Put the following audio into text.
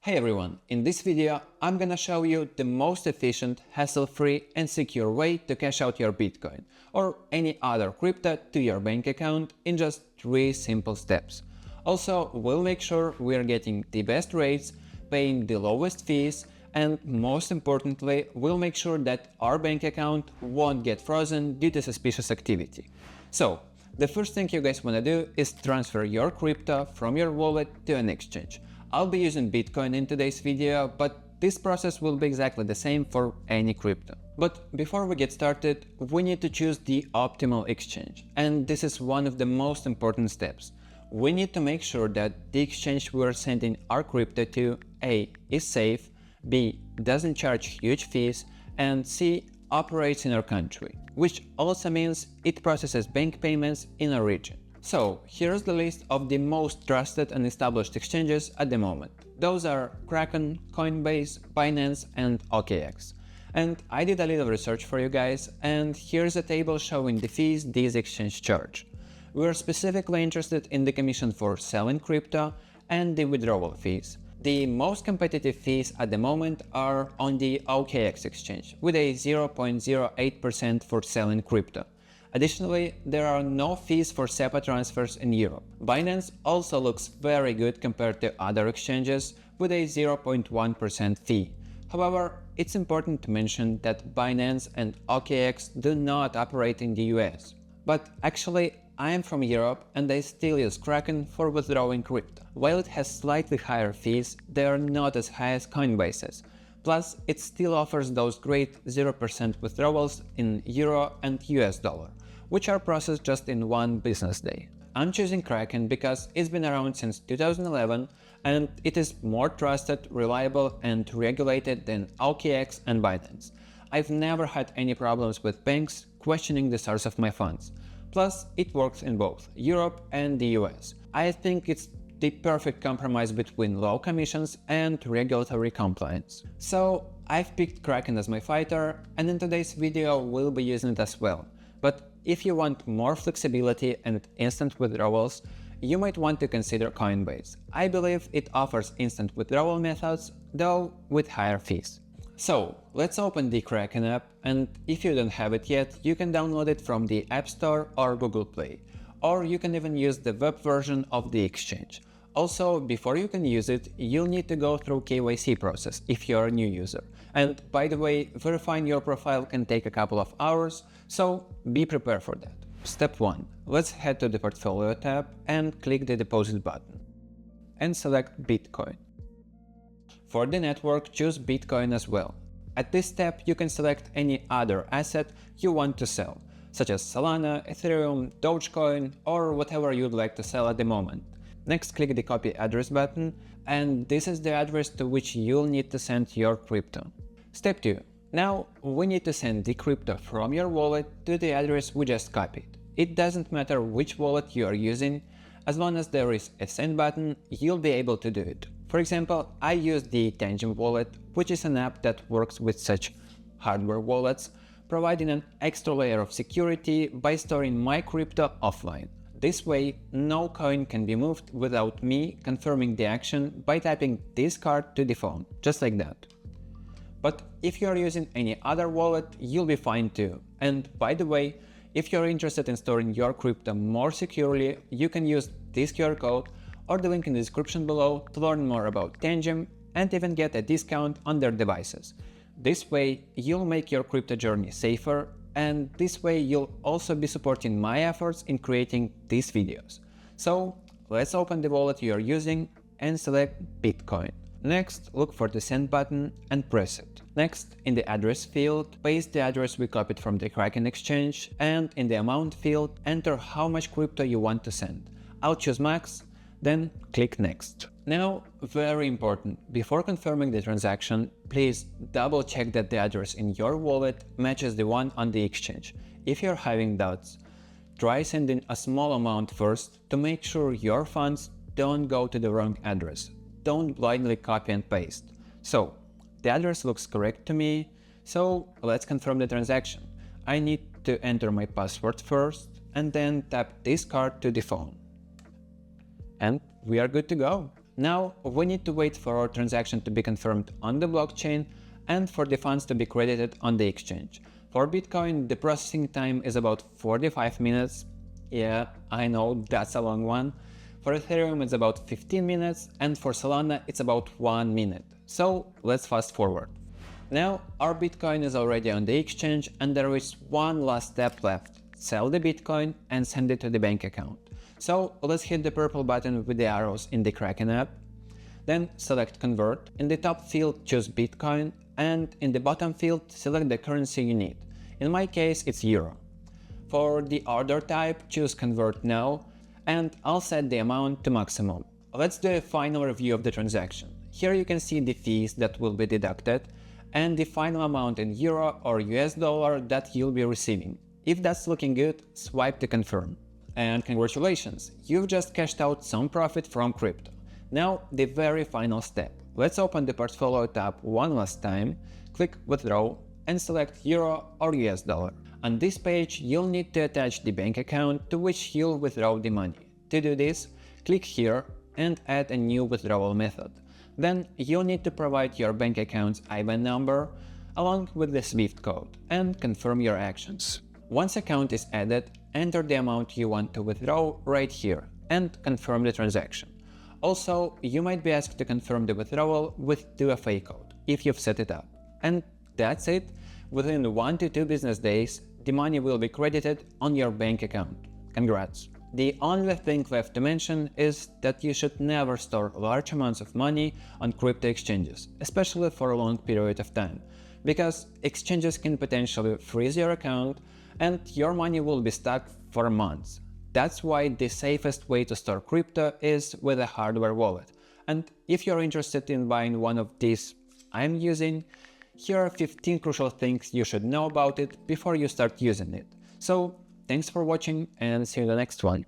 Hey everyone, in this video I'm gonna show you the most efficient, hassle-free and secure way to cash out your Bitcoin or any other crypto to your bank account in just 3 simple steps. Also, we'll make sure we're getting the best rates, paying the lowest fees, and most importantly, we'll make sure that our bank account won't get frozen due to suspicious activity. So, the first thing you guys wanna do is transfer your crypto from your wallet to an exchange. I'll be using Bitcoin in today's video, but this process will be exactly the same for any crypto. But before we get started, we need to choose the optimal exchange. And this is one of the most important steps. We need to make sure that the exchange we're sending our crypto to A. is safe, B. doesn't charge huge fees, and C. operates in our country, which also means it processes bank payments in our region. So, here's the list of the most trusted and established exchanges at the moment. Those are Kraken, Coinbase, Binance, and OKX. And I did a little research for you guys, and here's a table showing the fees these exchanges charge. We're specifically interested in the commission for selling crypto and the withdrawal fees. The most competitive fees at the moment are on the OKX exchange, with a 0.08% for selling crypto. Additionally, there are no fees for SEPA transfers in Europe. Binance also looks very good compared to other exchanges with a 0.1% fee. However, it's important to mention that Binance and OKX do not operate in the US. But actually, I am from Europe and I still use Kraken for withdrawing crypto. While it has slightly higher fees, they are not as high as Coinbase's. Plus, it still offers those great 0% withdrawals in Euro and US dollar, which are processed just in 1 business day. I'm choosing Kraken because it's been around since 2011 and it is more trusted, reliable and regulated than OKX and Binance. I've never had any problems with banks questioning the source of my funds. Plus, it works in both Europe and the US. I think it's the perfect compromise between low commissions and regulatory compliance. So I've picked Kraken as my fighter, and in today's video we'll be using it as well. But if you want more flexibility and instant withdrawals, you might want to consider Coinbase. I believe it offers instant withdrawal methods, though with higher fees. So let's open the Kraken app, and if you don't have it yet, you can download it from the App Store or Google Play. Or you can even use the web version of the exchange. Also, before you can use it, you'll need to go through KYC process if you're a new user. And by the way, verifying your profile can take a couple of hours, so be prepared for that. Step 1. Let's head to the Portfolio tab and click the Deposit button. And select Bitcoin. For the network, choose Bitcoin as well. At this step, you can select any other asset you want to sell, such as Solana, Ethereum, Dogecoin, or whatever you'd like to sell at the moment. Next, click the Copy Address button, and this is the address to which you'll need to send your crypto. Step 2. Now, we need to send the crypto from your wallet to the address we just copied. It doesn't matter which wallet you are using, as long as there is a send button, you'll be able to do it. For example, I use the Tangent wallet, which is an app that works with such hardware wallets, providing an extra layer of security by storing my crypto offline. This way, no coin can be moved without me confirming the action by tapping this card to the phone, just like that. But if you are using any other wallet, you'll be fine too. And by the way, if you're interested in storing your crypto more securely, you can use this QR code or the link in the description below to learn more about Tangent and even get a discount on their devices. This way, you'll make your crypto journey safer, and this way you'll also be supporting my efforts in creating these videos. So let's open the wallet you are using and select Bitcoin. Next, look for the send button and press it. Next, in the address field, paste the address we copied from the Kraken exchange, and in the amount field, enter how much crypto you want to send. I'll choose max, then click next. Now, very important, before confirming the transaction, please double check that the address in your wallet matches the one on the exchange. If you're having doubts, try sending a small amount first to make sure your funds don't go to the wrong address. Don't blindly copy and paste. So, the address looks correct to me, so let's confirm the transaction. I need to enter my password first and then tap this card to the phone. And we are good to go. Now we need to wait for our transaction to be confirmed on the blockchain and for the funds to be credited on the exchange. For Bitcoin, the processing time is about 45 minutes. Yeah, I know that's a long one. For Ethereum it's about 15 minutes and for Solana it's about 1 minute. So let's fast forward. Now our Bitcoin is already on the exchange and there is one last step left. Sell the Bitcoin and send it to the bank account. So let's hit the purple button with the arrows in the Kraken app. Then select Convert. In the top field choose Bitcoin and in the bottom field select the currency you need. In my case it's Euro. For the order type choose Convert Now and I'll set the amount to maximum. Let's do a final review of the transaction. Here you can see the fees that will be deducted and the final amount in Euro or US dollar that you'll be receiving. If that's looking good, swipe to confirm. And congratulations, you've just cashed out some profit from crypto. Now the very final step. Let's open the portfolio tab one last time, click withdraw and select Euro or US dollar. On this page you'll need to attach the bank account to which you'll withdraw the money. To do this, click here and add a new withdrawal method. Then you'll need to provide your bank account's IBAN number along with the SWIFT code and confirm your actions. Once account is added, enter the amount you want to withdraw right here and confirm the transaction. Also, you might be asked to confirm the withdrawal with 2FA code if you've set it up. And that's it. Within 1 to 2 business days, the money will be credited on your bank account. Congrats! The only thing left to mention is that you should never store large amounts of money on crypto exchanges, especially for a long period of time, because exchanges can potentially freeze your account and your money will be stuck for months. That's why the safest way to store crypto is with a hardware wallet. And if you're interested in buying one of these I'm using, here are 15 crucial things you should know about it before you start using it. So thanks for watching and see you in the next one.